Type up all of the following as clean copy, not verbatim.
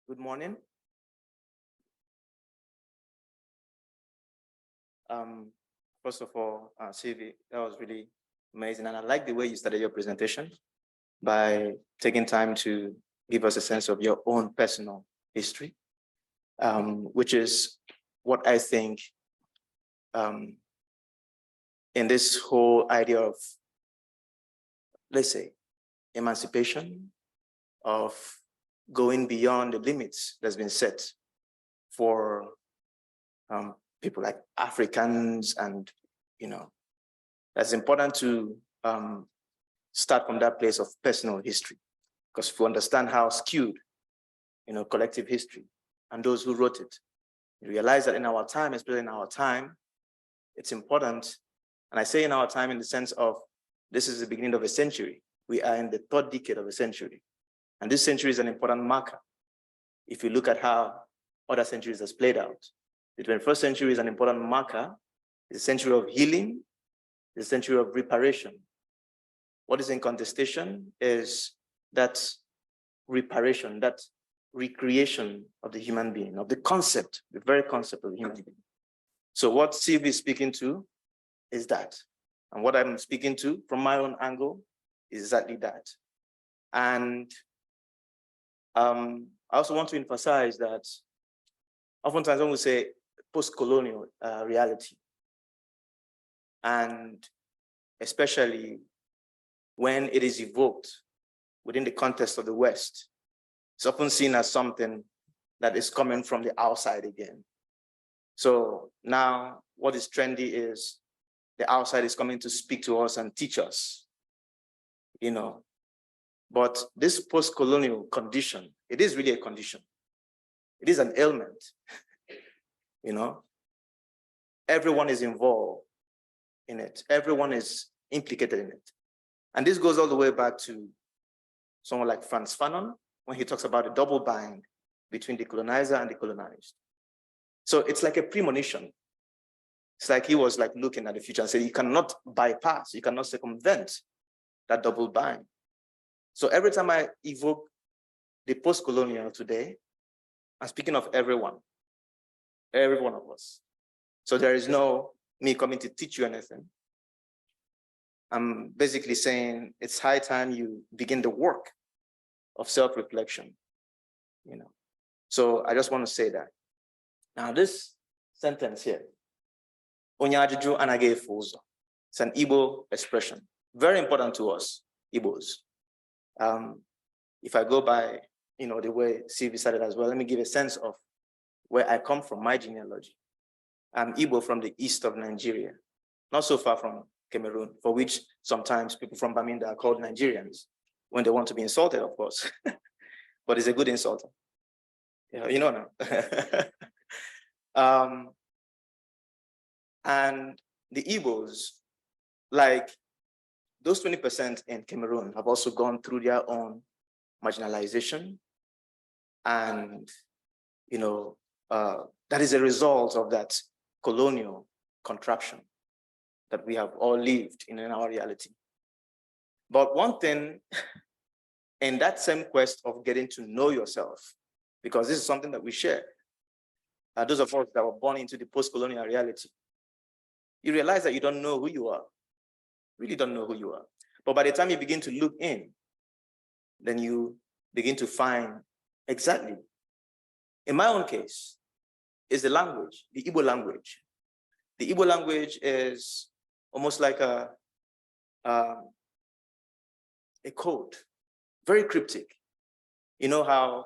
Good morning. First of all, Sylvie, that was really amazing. And I like the way you started your presentation by taking time to give us a sense of your own personal history, which is what I think in this whole idea of, let's say, emancipation, of going beyond the limits that's been set for people like Africans, and that's important to start from that place of personal history, because if we understand how skewed collective history and those who wrote it, you realize that in our time, especially in our time, it's important. And I say in our time in the sense of this is the beginning of a century. We are in the third decade of a century, and this century is an important marker. If you look at how other centuries has played out, the 21st century is an important marker. It's a century of healing, it's a century of reparation. What is in contestation is that reparation, that recreation of the human being, of the concept, the very concept of the human being. So what Steve is speaking to is that. And what I'm speaking to from my own angle is exactly that. And I also want to emphasize that oftentimes when we say post-colonial reality, and especially when it is evoked within the context of the West, it's often seen as something that is coming from the outside again. So now what is trendy is the outside is coming to speak to us and teach us, But this post-colonial condition, it is really a condition. It is an ailment, Everyone is involved in it. Everyone is implicated in it. And this goes all the way back to someone like Frantz Fanon, when he talks about a double bind between the colonizer and the colonized. So it's like a premonition. It's like he was like looking at the future and said, you cannot bypass, you cannot circumvent that double bind. So every time I evoke the post-colonial today, I'm speaking of everyone, every one of us. So there is no me coming to teach you anything. I'm basically saying it's high time you begin the work of self-reflection, So I just want to say that. Now this sentence here, Onyajuju anage fuzo. It's an Igbo expression, very important to us, Igbos. If I go by, the way Sylvie started as well, let me give a sense of where I come from, my genealogy. I'm Igbo from the east of Nigeria, not so far from Cameroon, for which sometimes people from Baminda are called Nigerians when they want to be insulted, of course. But it's a good insult. Now. And the Igbos, like those 20% in Cameroon, have also gone through their own marginalization. And, that is a result of that colonial contraption that we have all lived in our reality. But one thing in that same quest of getting to know yourself, because this is something that we share, those of us that were born into the post-colonial reality, you realize that you don't know who you are, really don't know who you are. But by the time you begin to look in, then you begin to find exactly. In my own case, is the language, the Igbo language. The Igbo language is almost like a code, very cryptic. You know how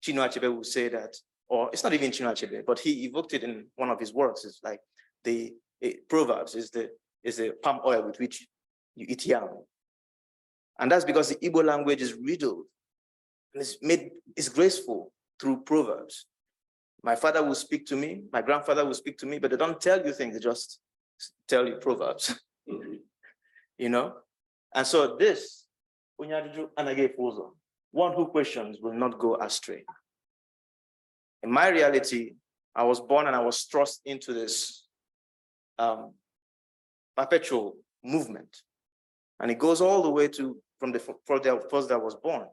Chinua Achebe would say that, or it's not even Chinua Achebe, but he evoked it in one of his works. It's like the Proverbs is the palm oil with which you eat yam. And that's because the Igbo language is riddled and it's graceful through Proverbs. My father will speak to me, my grandfather will speak to me, but they don't tell you things, they just tell you Proverbs. And so this, one who questions will not go astray. In my reality, I was born and I was thrust into this perpetual movement. And it goes all the way to from the first day I was born.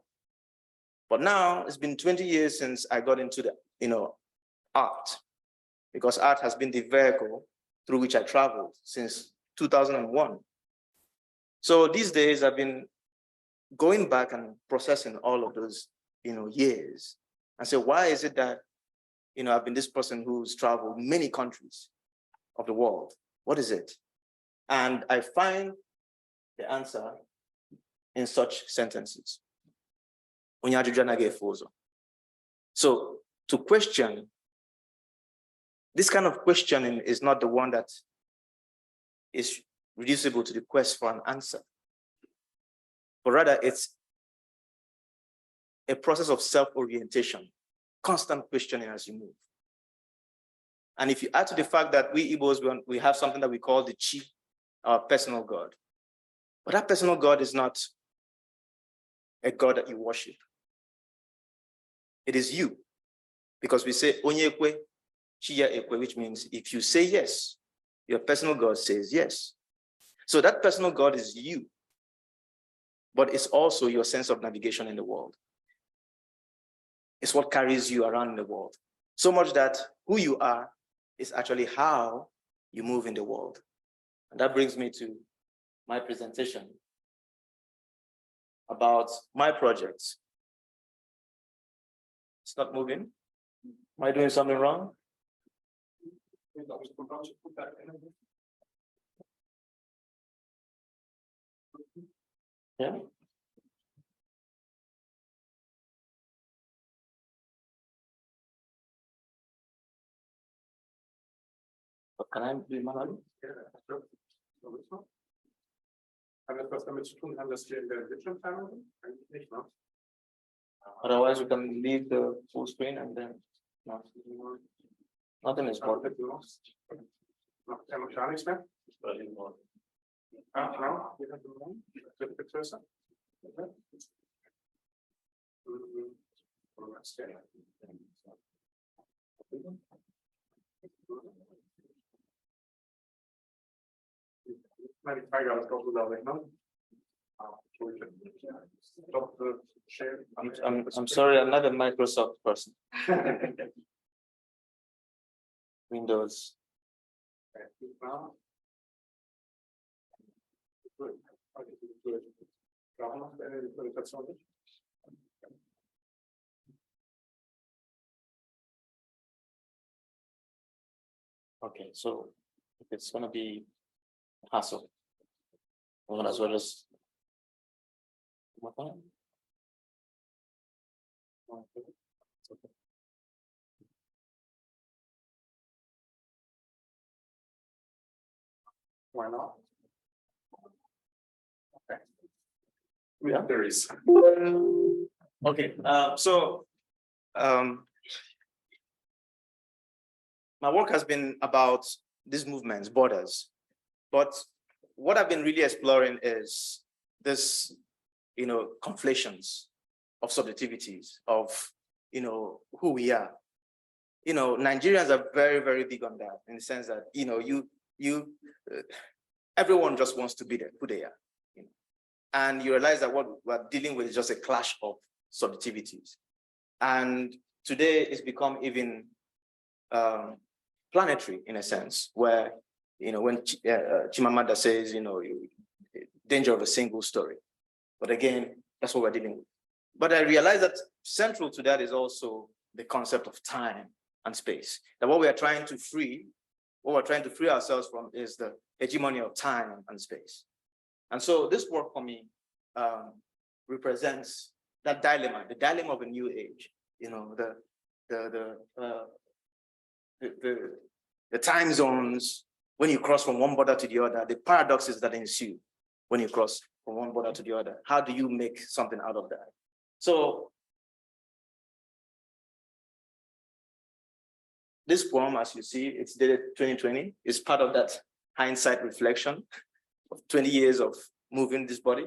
But now it's been 20 years since I got into the, art, because art has been the vehicle through which I traveled since 2001. So these days I've been going back and processing all of those, years, and say, why is it that, I've been this person who's traveled many countries of the world? What is it? And I find the answer in such sentences. So to question, this kind of questioning is not the one that is reducible to the quest for an answer, but rather it's a process of self-orientation, constant questioning as you move. And if you add to the fact that we Igbos, we have something that we call the chi, our personal God. But that personal God is not a God that you worship. It is you. Because we say, Onyekwe, Chiya Ekwe, which means if you say yes, your personal God says yes. So that personal God is you, but it's also your sense of navigation in the world. It's what carries you around in the world. So much that who you are is actually how you move in the world. And that brings me to my presentation about my projects. It's not moving. Am I doing something wrong? Yeah. But can I do manually? Kann etwas damit zu tun haben, dass wir in der Bildschirmteilung sind? Eigentlich nicht, ne? Otherwise, we can leave the full screen and then nothing is working. Noch gar nichts mehr? Ah, genau. Bitte größer. Nein, die Frage ist doch so, glaube ich, ne? I'm sorry, I'm not a Microsoft person. Windows. Okay, so if it's going to be a hassle, we're going to as well just. Why not? Okay. Yeah, there is. Okay, my work has been about these movements, borders, but what I've been really exploring is this, conflations of subjectivities of, who we are. Nigerians are very, very big on that, in the sense that, everyone just wants to be there, who they are. And you realize that what we're dealing with is just a clash of subjectivities. And today it's become even planetary, in a sense, where, when Chimamanda says, danger of a single story. But again, that's what we're dealing with. But I realize that central to that is also the concept of time and space. That what we're trying to free ourselves from is the hegemony of time and space. And so this work for me represents that dilemma, the dilemma of a new age. The time zones, when you cross from one border to the other, the paradoxes that ensue when you cross from one border to the other. How do you make something out of that? So this poem, as you see, it's dated 2020. It's part of that hindsight reflection of 20 years of moving this body.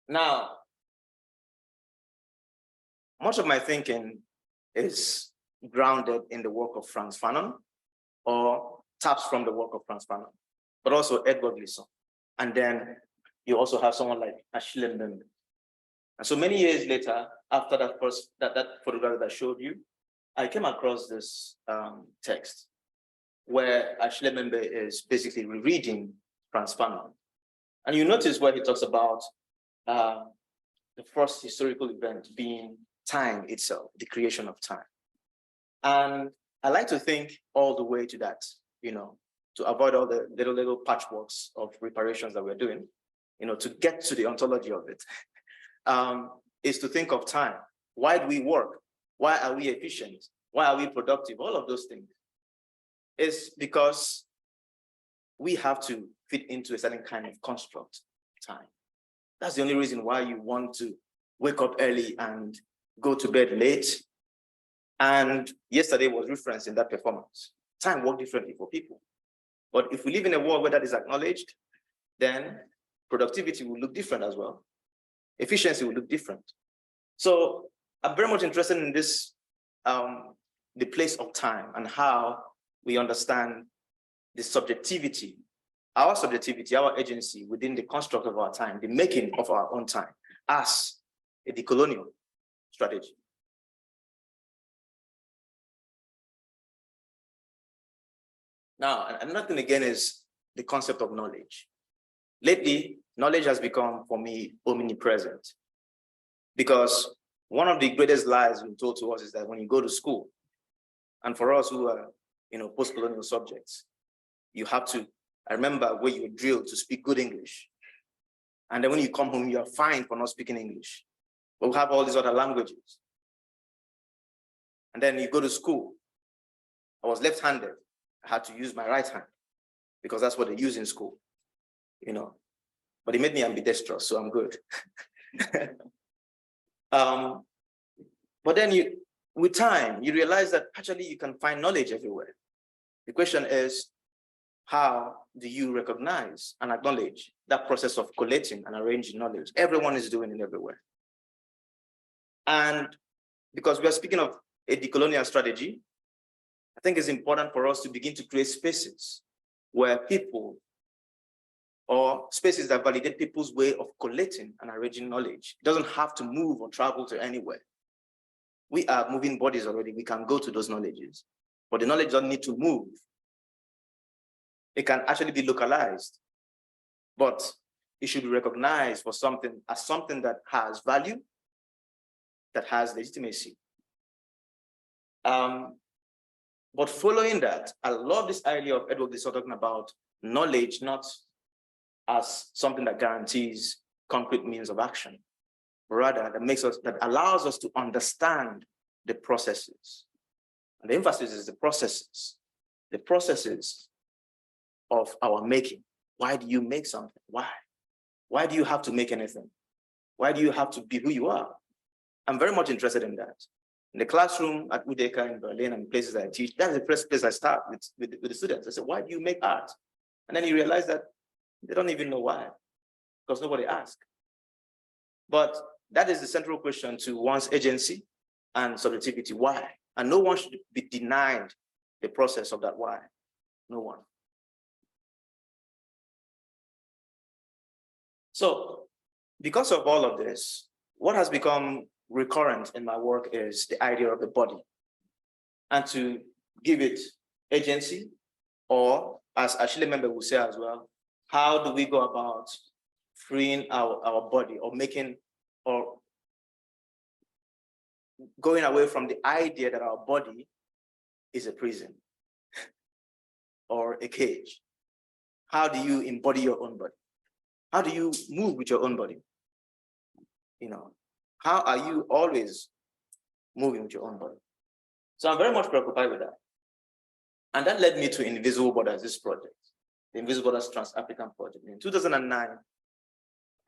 Now, much of my thinking is grounded in the work of Frantz Fanon, or taps from the work of Frantz Fanon, but also Edward Glisson. And then you also have someone like Achille Mbembe. And so many years later, after that photograph that I showed you, I came across this text where Achille Mbembe is basically rereading Frantz Fanon. And you notice where he talks about the first historical event being time itself, the creation of time. And I like to think all the way to that, to avoid all the little patchworks of reparations that we're doing, to get to the ontology of it, is to think of time. Why do we work? Why are we efficient? Why are we productive? All of those things. It's because we have to fit into a certain kind of construct time. That's the only reason why you want to wake up early and go to bed late. And yesterday was referenced in that performance. Time works differently for people. But if we live in a world where that is acknowledged, then productivity will look different as well. Efficiency will look different. So I'm very much interested in this, the place of time and how we understand the subjectivity, our agency within the construct of our time, the making of our own time as a decolonial strategy. Now, another thing again is the concept of knowledge. Lately, knowledge has become, for me, omnipresent. Because one of the greatest lies being told to us is that when you go to school, and for us who are, post-colonial subjects, you have to, I remember where you were drilled to speak good English. And then when you come home, you are fined for not speaking English. But we have all these other languages. And then you go to school. I was left-handed. I had to use my right hand because that's what they use in school, But it made me ambidextrous, so I'm good. But then with time, you realize that actually you can find knowledge everywhere. The question is, how do you recognize and acknowledge that process of collating and arranging knowledge? Everyone is doing it everywhere. And because we are speaking of a decolonial strategy, I think it's important for us to begin to create spaces where people, or spaces that validate people's way of collating and arranging knowledge. It doesn't have to move or travel to anywhere. We are moving bodies already. We can go to those knowledges, but the knowledge doesn't need to move. It can actually be localized, but it should be recognized for something as something that has value, that has legitimacy. But following that, I love this idea of Edward Glisson talking about knowledge not as something that guarantees concrete means of action, but rather that allows us to understand the processes. And the emphasis is the processes of our making. Why do you make something? Why? Why do you have to make anything? Why do you have to be who you are? I'm very much interested in that. In the classroom at Okereke in Berlin and places I teach, that's the first place I start with the students. I say, why do you make art? And then you realize that they don't even know why, because nobody asked. But that is the central question to one's agency and subjectivity. Why? And no one should be denied the process of that why. No one. So because of all of this, what has become recurrent in my work is the idea of the body, and to give it agency, or as Achille Mbembe will say as well, how do we go about freeing our body, or making, or going away from the idea that our body is a prison or a cage? How do you embody your own body? How do you move with your own body? How are you always moving with your own body? So I'm very much preoccupied with that. And that led me to Invisible Borders, this project, the Invisible Borders Trans-African Project. In 2009,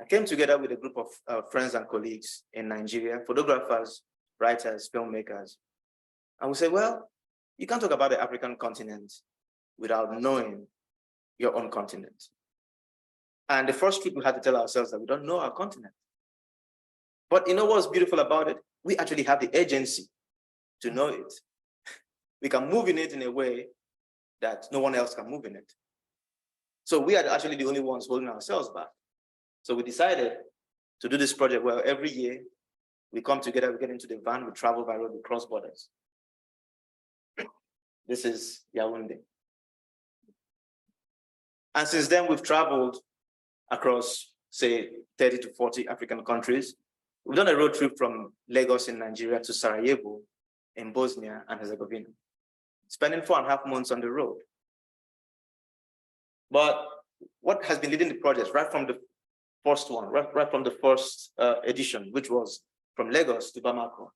I came together with a group of friends and colleagues in Nigeria, photographers, writers, filmmakers. And we said, well, you can't talk about the African continent without knowing your own continent. And the first truth we had to tell ourselves that we don't know our continent. But you know what's beautiful about it? We actually have the agency to know it. We can move in it in a way that no one else can move in it. So we are actually the only ones holding ourselves back. So we decided to do this project where every year we come together, we get into the van, we travel by road, we cross borders. This is Yaoundé. And since then, we've traveled across, say, 30 to 40 African countries. We've done a road trip from Lagos in Nigeria to Sarajevo in Bosnia and Herzegovina, spending 4.5 months on the road. But what has been leading the project right from the first one, right from the first edition, which was from Lagos to Bamako,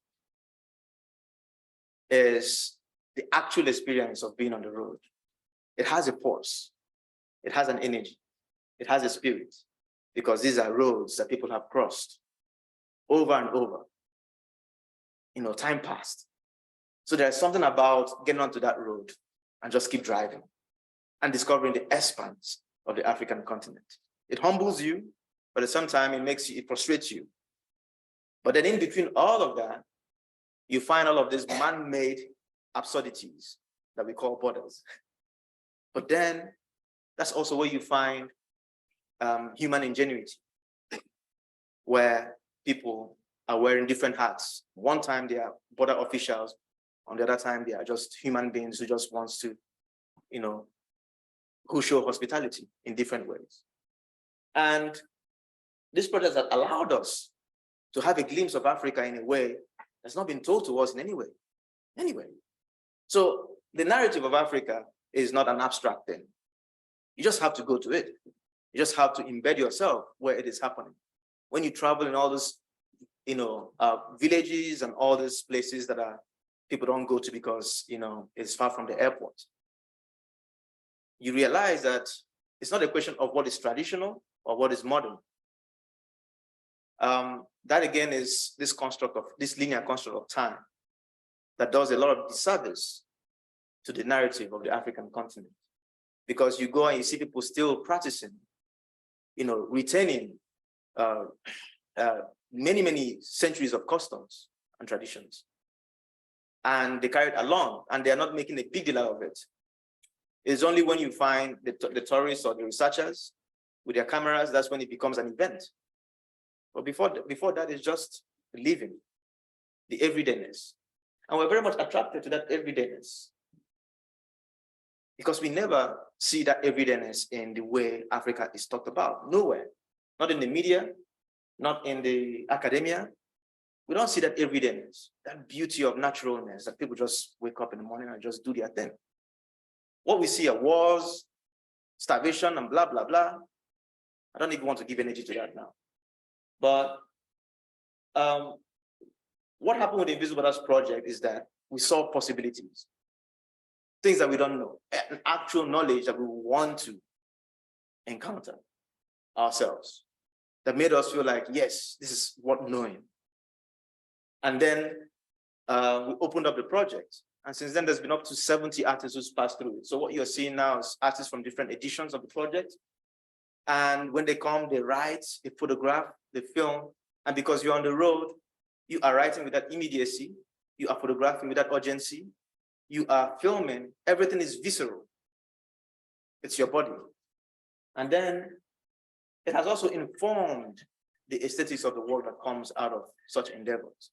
is the actual experience of being on the road. It has a force, it has an energy, it has a spirit, because these are roads that people have crossed over and over. Time passed. So there's something about getting onto that road and just keep driving and discovering the expanse of the African continent. It humbles you, but at the same time, it frustrates you. But then in between all of that, you find all of these man-made absurdities that we call borders. But then that's also where you find human ingenuity, where people are wearing different hats. One time they are border officials, on the other time they are just human beings who just wants to, who show hospitality in different ways. And this project has allowed us to have a glimpse of Africa in a way that's not been told to us in any way. Anyway, so the narrative of Africa is not an abstract thing. You just have to go to it. You just have to embed yourself where it is happening. When you travel in all those, villages and all these places that people don't go to because, it's far from the airport, you realize that it's not a question of what is traditional or what is modern. That again is this linear construct of time that does a lot of disservice to the narrative of the African continent. Because you go and you see people still practicing, retaining many, many centuries of customs and traditions. And they carry it along, and they are not making a big deal out of it. It's only when you find the tourists or the researchers with their cameras, that's when it becomes an event. But before that, it's just living, the everydayness. And we're very much attracted to that everydayness, because we never see that everydayness in the way Africa is talked about. Nowhere. Not in the media, not in the academia. We don't see that everydayness, that beauty of naturalness, that people just wake up in the morning and just do their thing. What we see are wars, starvation, and blah, blah, blah. I don't even want to give energy to that now. But what happened with the Invisible Borders project is that we saw possibilities, things that we don't know, and actual knowledge that we want to encounter ourselves, that made us feel like, yes, this is worth knowing. And then we opened up the project. And since then, there's been up to 70 artists who's passed through it. So what you're seeing now is artists from different editions of the project. And when they come, they write, they photograph, they film. And because you're on the road, you are writing with that immediacy, you are photographing with that urgency, you are filming, everything is visceral. It's your body. And then it has also informed the aesthetics of the work that comes out of such endeavors.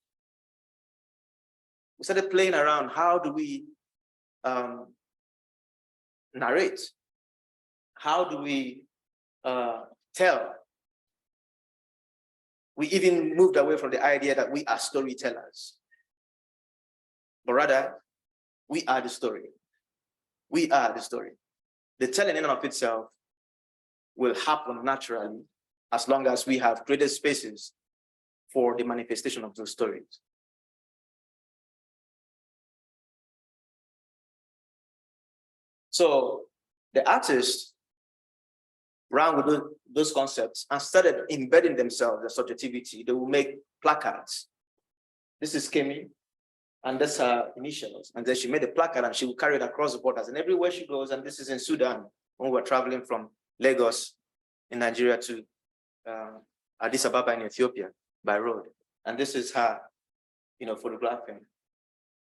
We started playing around, how do we narrate? How do we tell? We even moved away from the idea that we are storytellers, but rather, we are the story. We are the story. The telling in and of itself will happen naturally as long as we have created spaces for the manifestation of those stories. So the artists ran with those concepts and started embedding themselves, their subjectivity. They will make placards. This is Kemi, and that's her initials. And then she made a placard and she will carry it across the borders. And everywhere she goes, and this is in Sudan, when we were traveling from Lagos in Nigeria to Addis Ababa in Ethiopia by road. And this is her, photographing.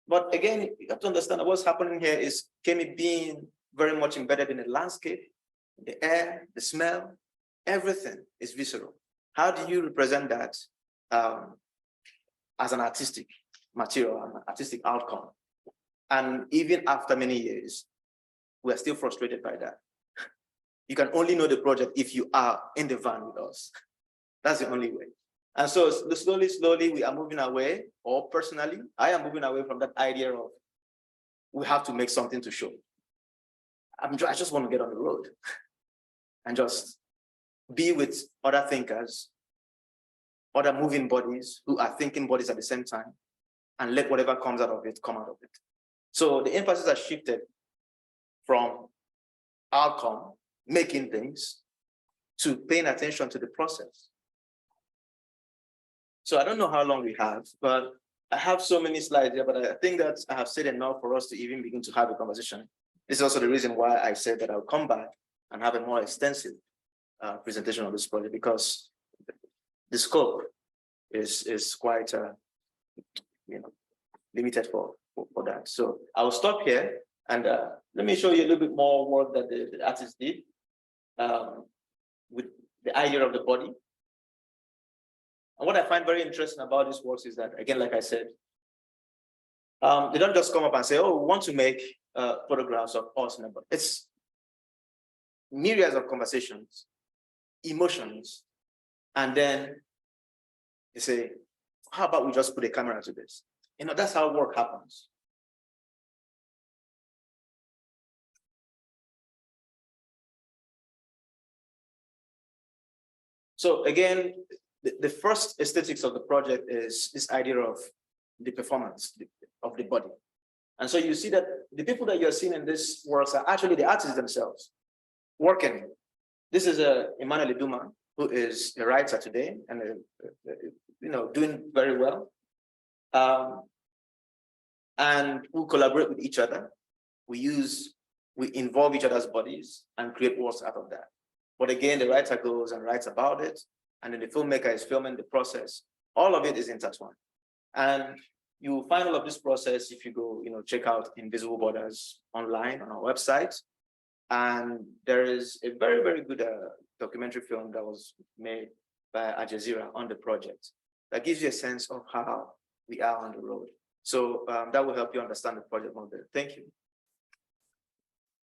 But again, you have to understand that what's happening here is Kemi being very much embedded in the landscape, the air, the smell, everything is visceral. How do you represent that as an artistic material, an artistic outcome? And even after many years, we're still frustrated by that. You can only know the project if you are in the van with us. That's the only way. And so slowly, we are moving away, or personally, I am moving away from that idea of we have to make something to show. I just want to get on the road and just be with other thinkers, other moving bodies who are thinking bodies at the same time, and let whatever comes out of it come out of it. So the emphasis has shifted from outcome, making things, to paying attention to the process. So I don't know how long we have, but I have so many slides here, but I think that I have said enough for us to even begin to have a conversation. This is also the reason why I said that I'll come back and have a more extensive presentation of this project, because the scope is quite limited for that. So I will stop here, and let me show you a little bit more work that the artist did with the idea of the body. And what I find very interesting about this works is that, again, like I said, they don't just come up and say, oh, we want to make photographs of us. But it's myriads of conversations, emotions, and then they say, how about we just put a camera to this? That's how work happens. So again, the first aesthetics of the project is this idea of the performance of the body. And so you see that the people that you're seeing in this works are actually the artists themselves working. This is Emmanuel Iduma, who is a writer today and doing very well. And we collaborate with each other. We involve each other's bodies and create works out of that. But again, the writer goes and writes about it, and then the filmmaker is filming the process. All of it is intertwined. And you will find all of this process if you go, check out Invisible Borders online on our website. And there is a very, very good documentary film that was made by Al Jazeera on the project that gives you a sense of how we are on the road. So that will help you understand the project more better. Thank you.